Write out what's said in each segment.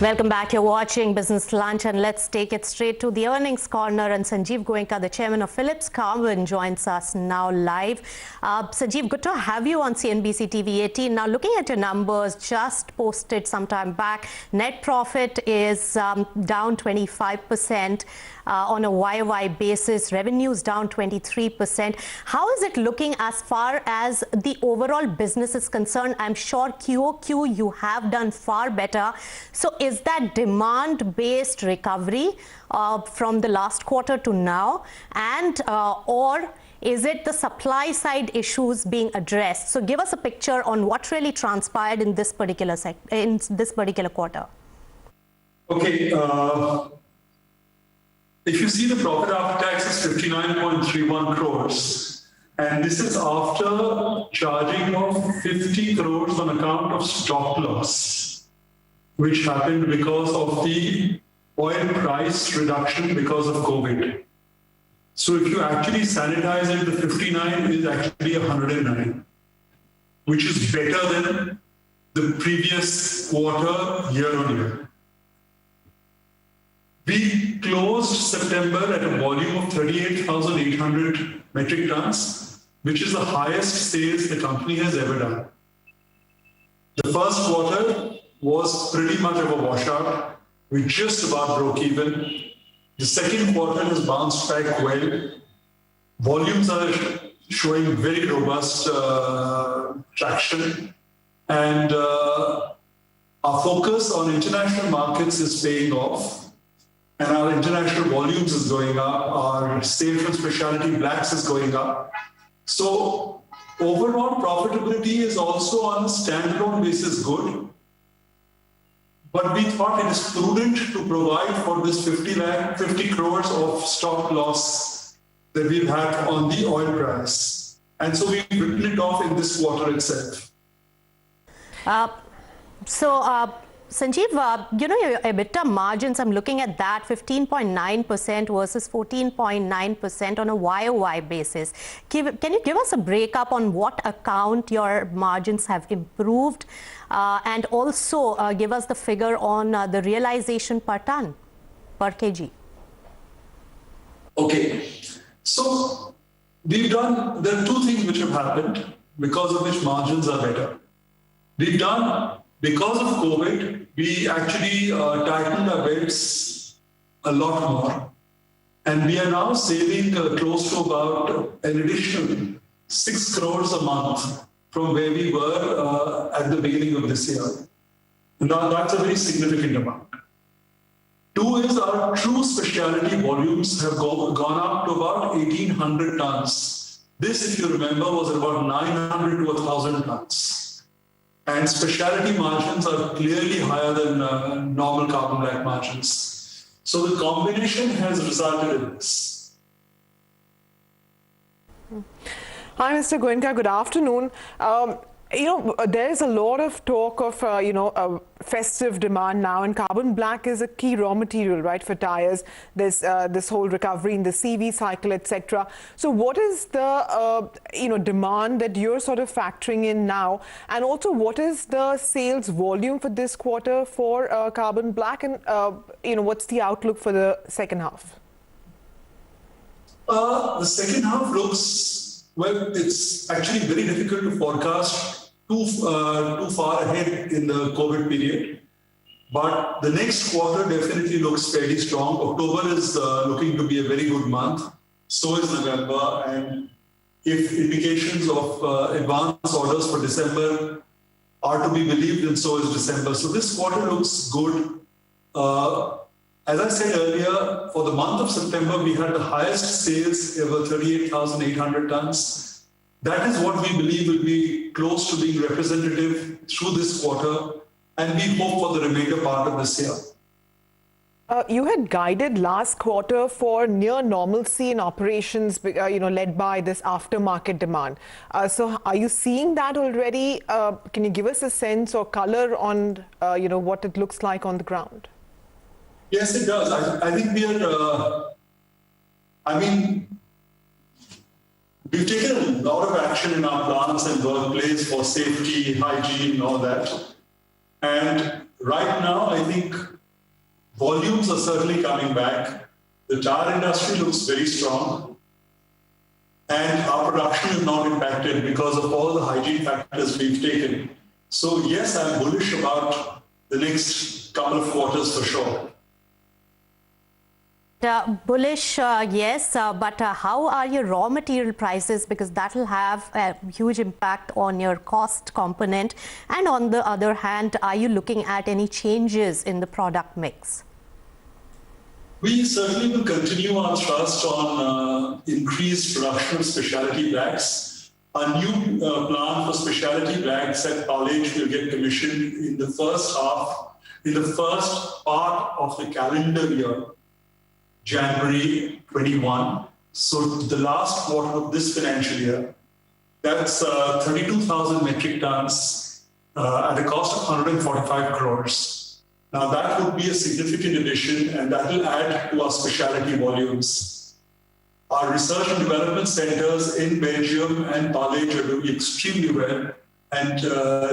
Welcome back. You're watching Business Lunch, and let's take it straight to the earnings corner. And Sanjeev Goenka, the chairman of Philips Carbon, joins us now live. Sanjeev, good to have you on CNBC TV 18. Now, looking at your numbers, just posted some time back, net profit is down 25%. On a YOY basis, revenues down 23%. How is it looking as far as the overall business is concerned? I'm sure QOQ you have done far better. So is that demand-based recovery from the last quarter to now, and or is it the supply side issues being addressed? So give us a picture on what really transpired in this particular quarter. Okay. If you see, the profit after tax is 59.31 crores, and this is after charging of 50 crores on account of stop loss, which happened because of the oil price reduction because of COVID. So if you actually sanitize it, the 59 is actually 109, which is better than the previous quarter year on year. We closed September at a volume of 38,800 metric tons, which is the highest sales the company has ever done. The first quarter was pretty much of a washout. We just about broke even. The second quarter has bounced back well. Volumes are showing very robust traction. And our focus on international markets is paying off. And our international volumes is going up, our sales from specialty blacks is going up. So overall profitability is also on a standalone basis good. But we thought it is prudent to provide for this 50 crores of stop loss that we've had on the oil price. And so we've written it off in this quarter itself. Sanjeev, your EBITDA margins, I'm looking at that 15.9% versus 14.9% on a YOY basis. Can you give us a breakup on what account your margins have improved, and also give us the figure on the realization per ton, per kg? Okay, so there are two things which have happened because of which margins are better. Because of COVID, we actually tightened our belts a lot more. And we are now saving close to about an additional 6 crores a month from where we were at the beginning of this year. Now, that's a very significant amount. Two is our true specialty volumes have gone up to about 1,800 tons. This, if you remember, was about 900 to 1,000 tons. And specialty margins are clearly higher than normal carbon black margins. So the combination has resulted in this. Hi, Mr. Goenka. Good afternoon. There is a lot of talk of, festive demand now, and carbon black is a key raw material, right, for tires. There's this whole recovery in the CV cycle, etc. So what is the, demand that you're sort of factoring in now? And also, what is the sales volume for this quarter for carbon black? And, what's the outlook for the second half? The second half looks, well, it's actually very difficult to forecast too far ahead in the COVID period. But the next quarter definitely looks fairly strong. October is looking to be a very good month. So is November. And if indications of advance orders for December are to be believed, then so is December. So this quarter looks good. As I said earlier, for the month of September, we had the highest sales ever, 38,800 tons. That is what we believe will be close to being representative through this quarter, and we hope for the remainder part of this year. You had guided last quarter for near normalcy in operations, led by this aftermarket demand. So are you seeing that already? Can you give us a sense or color on, what it looks like on the ground? Yes, it does. I think we are, we've taken a lot of action in our plants and workplace for safety, hygiene, and all that. And right now, I think volumes are certainly coming back. The tire industry looks very strong. And our production is not impacted because of all the hygiene factors we've taken. So yes, I'm bullish about the next couple of quarters for sure. Bullish, yes, but how are your raw material prices? Because that will have a huge impact on your cost component. And on the other hand, are you looking at any changes in the product mix? We certainly will continue our thrust on increased production of specialty blacks. A new plant for specialty blacks at Palej will get commissioned in the first part of the calendar year, January 21. So the last quarter of this financial year, that's 32,000 metric tons at a cost of 145 crores. Now that would be a significant addition and that will add to our specialty volumes. Our research and development centers in Belgium and Palej are doing extremely well, and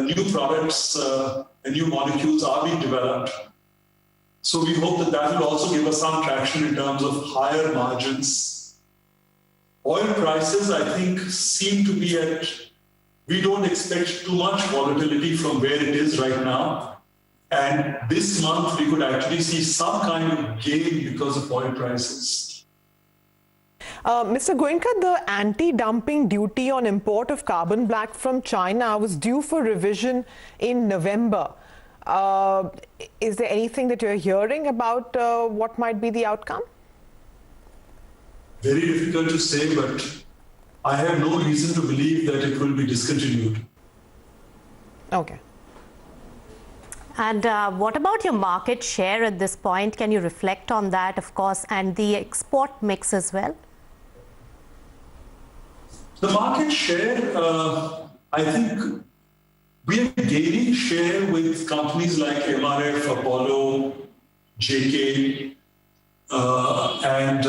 new products and new molecules are being developed. So we hope that that will also give us some traction in terms of higher margins. Oil prices, I think, seem to be we don't expect too much volatility from where it is right now. And this month, we could actually see some kind of gain because of oil prices. Mr. Goenka, the anti-dumping duty on import of carbon black from China was due for revision in November. Is there anything that you're hearing about what might be the outcome? Very difficult to say, but I have no reason to believe that it will be discontinued. Okay. And what about your market share at this point? Can you reflect on that, of course, and the export mix as well? The market share, I think we are gaining share with companies like MRF, Apollo, JK, and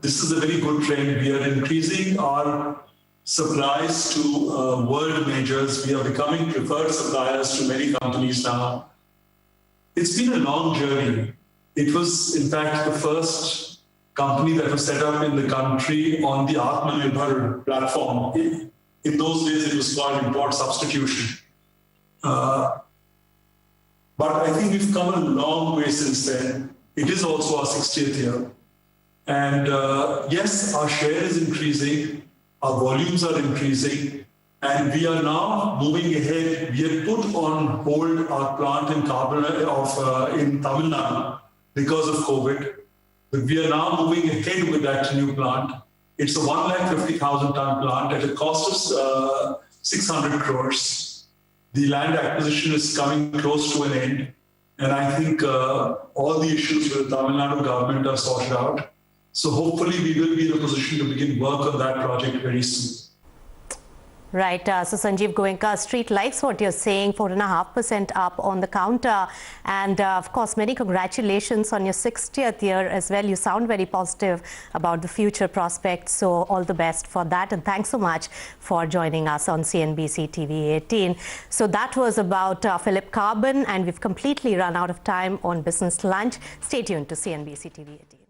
this is a very good trend. We are increasing our supplies to world majors. We are becoming preferred suppliers to many companies now. It's been a long journey. It was, in fact, the first company that was set up in the country on the Atmanirbhar platform. In those days, it was called import substitution. But I think we've come a long way since then. It is also our 60th year. And yes, our share is increasing, our volumes are increasing, and we are now moving ahead. We had put on hold our plant in Tamil Nadu because of COVID. But we are now moving ahead with that new plant. It's a 150,000 ton plant at a cost of 600 crores. The land acquisition is coming close to an end. And I think all the issues with the Tamil Nadu government are sorted out. So hopefully we will be in a position to begin work on that project very soon. Right. So Sanjeev Goenka, Street likes what you're saying, 4.5% up on the counter. And of course, many congratulations on your 60th year as well. You sound very positive about the future prospects. So all the best for that. And thanks so much for joining us on CNBC TV 18. So that was about Philip Carbon, and we've completely run out of time on Business Lunch. Stay tuned to CNBC TV 18.